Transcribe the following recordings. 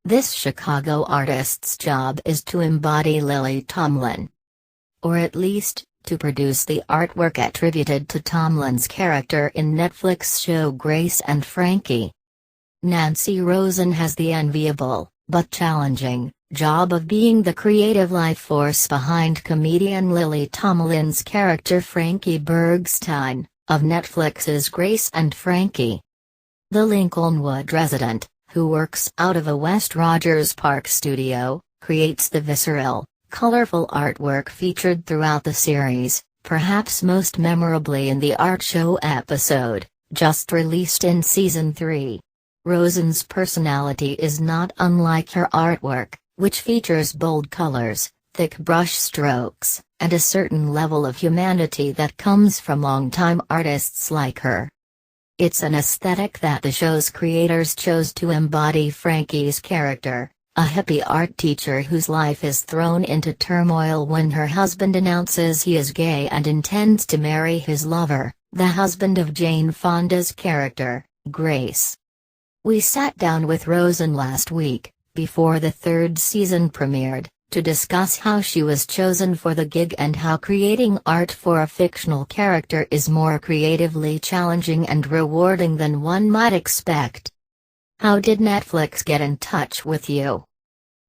This Chicago artist's job is to embody Lily Tomlin. Or at least, to produce the artwork attributed to Tomlin's character in Netflix show Grace and Frankie. Nancy Rosen has the enviable, but challenging, job of being the creative life force behind comedian Lily Tomlin's character Frankie Bergstein, of Netflix's Grace and Frankie. The Lincolnwood resident, who works out of a West Rogers Park studio, creates the visceral, colorful artwork featured throughout the series, perhaps most memorably in the art show episode, just released in Season 3. Rosen's personality is not unlike her artwork, which features bold colors, thick brush strokes, and a certain level of humanity that comes from longtime artists like her. It's an aesthetic that the show's creators chose to embody Frankie's character, a hippie art teacher whose life is thrown into turmoil when her husband announces he is gay and intends to marry his lover, the husband of Jane Fonda's character, Grace. We sat down with Rosen last week, before the third season premiered, to discuss how she was chosen for the gig and how creating art for a fictional character is more creatively challenging and rewarding than one might expect. How did Netflix get in touch with you?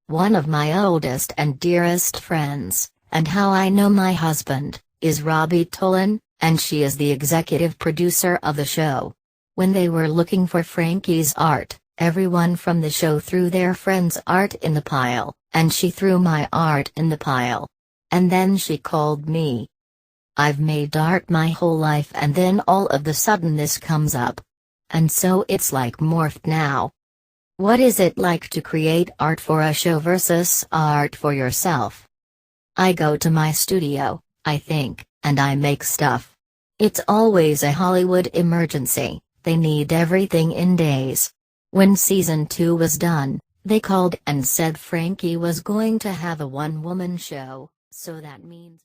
One of my oldest and dearest friends, and how I know my husband, is Robbie Tolan, and she is the executive producer of the show. When they were looking for Frankie's art, everyone from the show threw their friend's art in the pile, and she threw my art in the pile. And then she called me. I've made art my whole life and then all of a sudden this comes up. And so it's like morphed now. What is it like to create art for a show versus art for yourself? I go to my studio, I think, and I make stuff. It's always a Hollywood emergency, they need everything in days. When Season 2 was done, they called and said Frankie was going to have a one-woman show, so that means